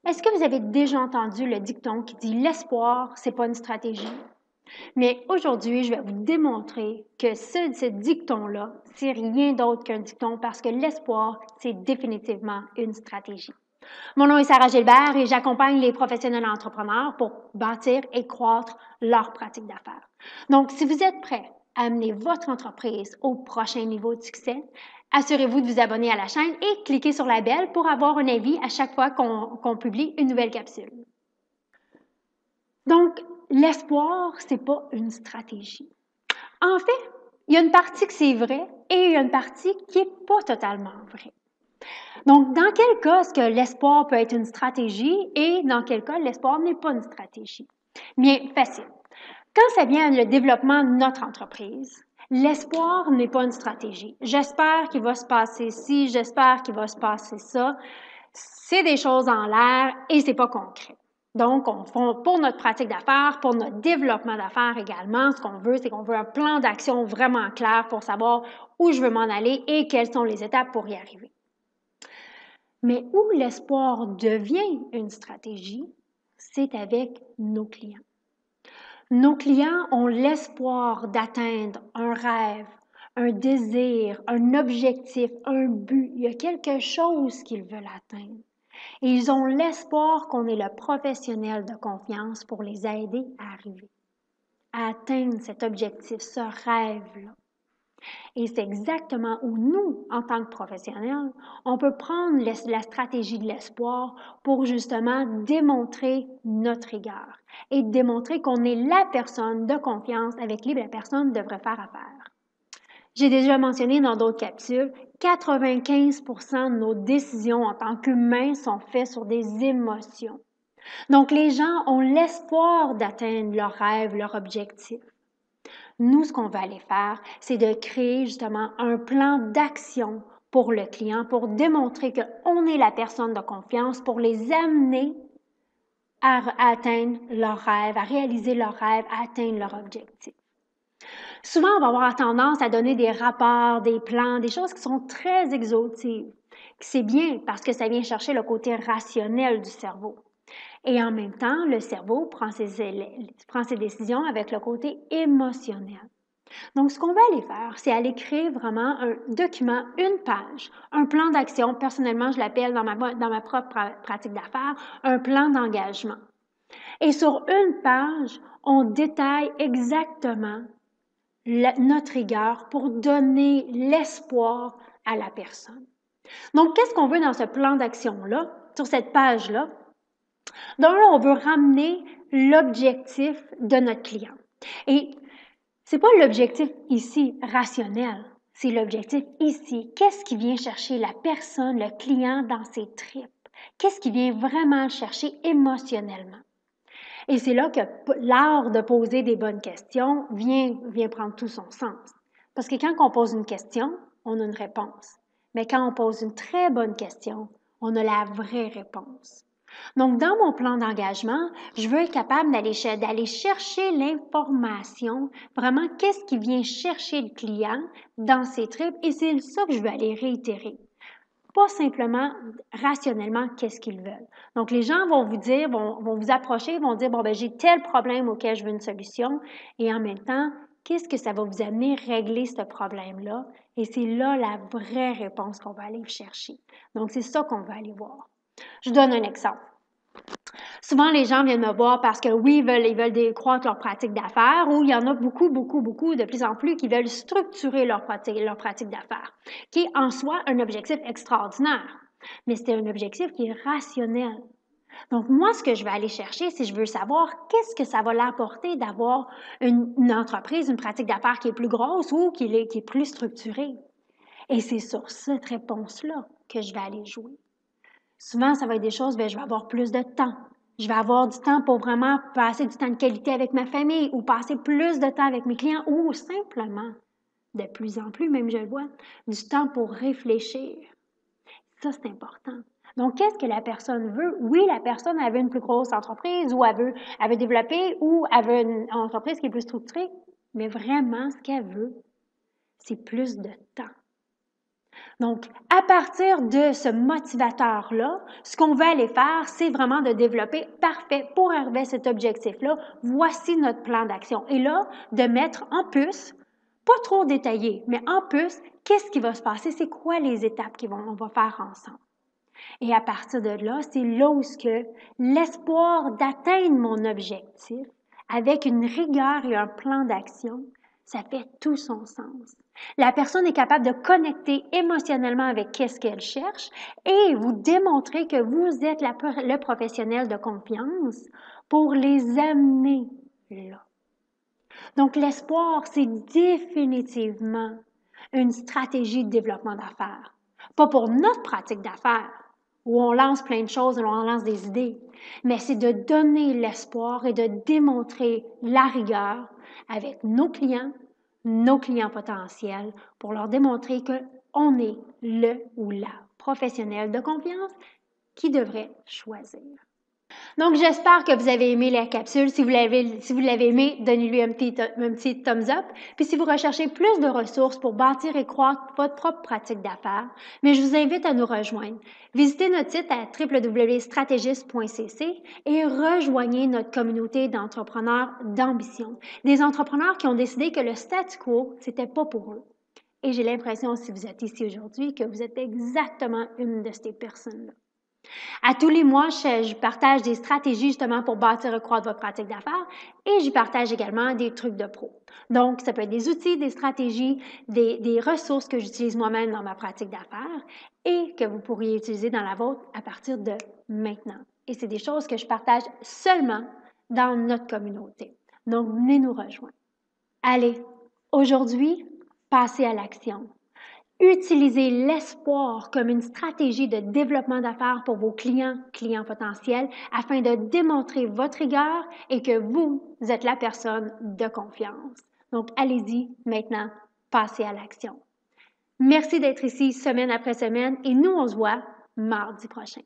Est-ce que vous avez déjà entendu le dicton qui dit l'espoir, c'est pas une stratégie? Mais aujourd'hui, je vais vous démontrer que ce dicton-là, c'est rien d'autre qu'un dicton parce que l'espoir, c'est définitivement une stratégie. Mon nom est Sarah Gilbert et j'accompagne les professionnels entrepreneurs pour bâtir et croître leur pratique d'affaires. Donc, si vous êtes prêts à amener votre entreprise au prochain niveau de succès, assurez-vous de vous abonner à la chaîne et cliquez sur la belle pour avoir un avis à chaque fois qu'on publie une nouvelle capsule. Donc, l'espoir, c'est pas une stratégie. En fait, il y a une partie que c'est vrai et il y a une partie qui n'est pas totalement vraie. Donc, dans quel cas est-ce que l'espoir peut être une stratégie et dans quel cas l'espoir n'est pas une stratégie? Bien, facile. Quand ça vient le développement de notre entreprise, l'espoir n'est pas une stratégie. J'espère qu'il va se passer ci, j'espère qu'il va se passer ça. C'est des choses en l'air et c'est pas concret. Donc, pour notre pratique d'affaires, pour notre développement d'affaires également, ce qu'on veut, c'est qu'on veut un plan d'action vraiment clair pour savoir où je veux m'en aller et quelles sont les étapes pour y arriver. Mais où l'espoir devient une stratégie, c'est avec nos clients. Nos clients ont l'espoir d'atteindre un rêve, un désir, un objectif, un but. Il y a quelque chose qu'ils veulent atteindre. Et ils ont l'espoir qu'on est le professionnel de confiance pour les aider à arriver, à atteindre cet objectif, ce rêve-là. Et c'est exactement où nous, en tant que professionnels, on peut prendre la stratégie de l'espoir pour justement démontrer notre rigueur et démontrer qu'on est la personne de confiance avec qui la personne devrait faire affaire. J'ai déjà mentionné dans d'autres capsules, 95% de nos décisions en tant qu'humains sont faites sur des émotions. Donc, les gens ont l'espoir d'atteindre leur rêve, leur objectif. Nous, ce qu'on va aller faire, c'est de créer justement un plan d'action pour le client, pour démontrer qu'on est la personne de confiance, pour les amener à atteindre leur rêve, à réaliser leur rêve, à atteindre leur objectif. Souvent, on va avoir tendance à donner des rapports, des plans, des choses qui sont très exhaustives. C'est bien parce que ça vient chercher le côté rationnel du cerveau. Et en même temps, le cerveau prend ses décisions avec le côté émotionnel. Donc, ce qu'on va aller faire, c'est aller créer vraiment un document, une page, un plan d'action. Personnellement, je l'appelle dans ma propre pratique d'affaires, un plan d'engagement. Et sur une page, on détaille exactement notre rigueur pour donner l'espoir à la personne. Donc, qu'est-ce qu'on veut dans ce plan d'action-là, sur cette page-là? Donc là, on veut ramener l'objectif de notre client. Et c'est pas l'objectif ici rationnel, c'est l'objectif ici. Qu'est-ce qui vient chercher la personne, le client dans ses tripes? Qu'est-ce qui vient vraiment chercher émotionnellement? Et c'est là que l'art de poser des bonnes questions vient prendre tout son sens. Parce que quand on pose une question, on a une réponse. Mais quand on pose une très bonne question, on a la vraie réponse. Donc, dans mon plan d'engagement, je veux être capable d'aller chercher l'information, vraiment qu'est-ce qui vient chercher le client dans ses tripes, et c'est ça que je veux aller réitérer. Pas simplement rationnellement qu'est-ce qu'ils veulent. Donc, les gens vont vous dire, vont vous approcher, vont dire, bon, ben j'ai tel problème auquel je veux une solution, et en même temps, qu'est-ce que ça va vous amener à régler ce problème-là? Et c'est là la vraie réponse qu'on va aller chercher. Donc, c'est ça qu'on va aller voir. Je donne un exemple. Souvent, les gens viennent me voir parce que oui, ils veulent décroître leur pratique d'affaires, ou il y en a beaucoup, de plus en plus qui veulent structurer leur pratique d'affaires, qui est en soi un objectif extraordinaire. Mais c'est un objectif qui est rationnel. Donc, moi, ce que je vais aller chercher, c'est je veux savoir qu'est-ce que ça va l'apporter d'avoir une entreprise, une pratique d'affaires qui est plus grosse ou qui est plus structurée. Et c'est sur cette réponse-là que je vais aller jouer. Souvent, ça va être des choses, bien, je vais avoir plus de temps. Je vais avoir du temps pour vraiment passer du temps de qualité avec ma famille ou passer plus de temps avec mes clients ou simplement, de plus en plus, même je le vois, du temps pour réfléchir. Ça, c'est important. Donc, qu'est-ce que la personne veut? Oui, la personne elle veut une plus grosse entreprise ou elle veut développer ou elle veut une entreprise qui est plus structurée, mais vraiment, ce qu'elle veut, c'est plus de temps. Donc, à partir de ce motivateur-là, ce qu'on veut aller faire, c'est vraiment de développer, parfait, pour arriver à cet objectif-là, voici notre plan d'action. Et là, de mettre en plus, pas trop détaillé, mais en plus, qu'est-ce qui va se passer, c'est quoi les étapes on va faire ensemble. Et à partir de là, c'est là où l'espoir d'atteindre mon objectif avec une rigueur et un plan d'action, ça fait tout son sens. La personne est capable de connecter émotionnellement avec qu'est-ce qu'elle cherche et vous démontrer que vous êtes le professionnel de confiance pour les amener là. Donc, l'espoir, c'est définitivement une stratégie de développement d'affaires. Pas pour notre pratique d'affaires, où on lance plein de choses, où on lance des idées, mais c'est de donner l'espoir et de démontrer la rigueur avec nos clients potentiels, pour leur démontrer qu'on est le ou la professionnel de confiance qui devrait choisir. Donc, j'espère que vous avez aimé la capsule. Si vous l'avez aimé, donnez-lui un petit thumbs up. Puis, si vous recherchez plus de ressources pour bâtir et croître votre propre pratique d'affaires, mais je vous invite à nous rejoindre. Visitez notre site à www.strategist.cc et rejoignez notre communauté d'entrepreneurs d'ambition. Des entrepreneurs qui ont décidé que le statu quo, c'était pas pour eux. Et j'ai l'impression, si vous êtes ici aujourd'hui, que vous êtes exactement une de ces personnes-là. À tous les mois, je partage des stratégies justement pour bâtir et croître votre pratique d'affaires et j'y partage également des trucs de pro. Donc, ça peut être des outils, des stratégies, des ressources que j'utilise moi-même dans ma pratique d'affaires et que vous pourriez utiliser dans la vôtre à partir de maintenant. Et c'est des choses que je partage seulement dans notre communauté. Donc, venez nous rejoindre. Allez, aujourd'hui, passez à l'action. Utilisez l'espoir comme une stratégie de développement d'affaires pour vos clients potentiels afin de démontrer votre rigueur et que vous êtes la personne de confiance. Donc, allez-y maintenant, passez à l'action. Merci d'être ici semaine après semaine et nous, on se voit mardi prochain.